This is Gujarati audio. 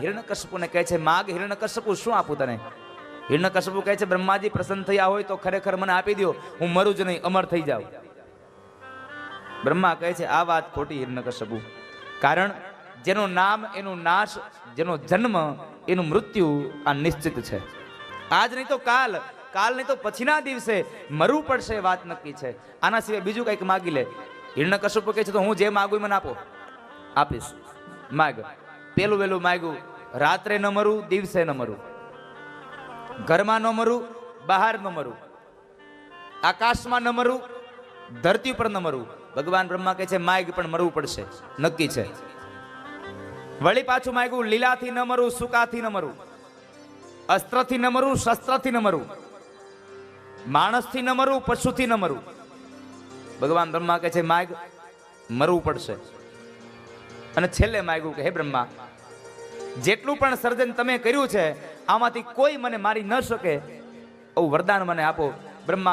હિરણ્યકશ્યપુને કહે છે, માગ હિરણ્યકશ્યપુ, શું આપું તને? હિરણ્યકશ્યપુ કહે છે, બ્રહ્માજી પ્રસન્ન થયા હોય તો ખરેખર મને આપી દો, હું મરું જ નહીં, અમર થઈ જાઉં. બ્રહ્મા કહે છે, આ વાત ખોટી હિરણ્યકશ્યપુ. કારણ જેનું નામ એનું નાશ, જેનો જન્મ એનું મૃત્યુ આ નિશ્ચિત છે. આજ નહીં તો કાલ, કાલ નહીં તો પછીના દિવસે મરવું પડશે, એ વાત નક્કી છે. આના સિવાય બીજું કંઈક માગી લે. હિરણ્યકશ્યપુ કહે છે, તો હું જે માગું મને આપો, આપીશ. માગ. પેલું વેલું માગ્યું, રાત્રે ન મરું, દિવસે ન મરું, ઘરમાં ન મરું, બહાર ન મરું, આકાશમાં ન મરું, ધરતી પર ન મરું. ભગવાન બ્રહ્મા કહે છે, માગ પણ મરવું પડશે, નક્કી છે. વળી પાછું માગ્યું, લીલાથી ન મરું, સુકાથી ન મરું, અસ્ત્રથી ન મરું, શસ્ત્રથી ન મરું, માણસથી ન મરું, પશુથી ન મરું. ભગવાન બ્રહ્મા કહે છે, માગ મરવું પડશે. અને છેલ્લે માગ્યું કે હે બ્રહ્મા, જેટલું પણ સર્જન તમે કર્યું છે આમાંથી કોઈ મને મારી ન શકે એવું વરદાન મને આપો. બ્રહ્મા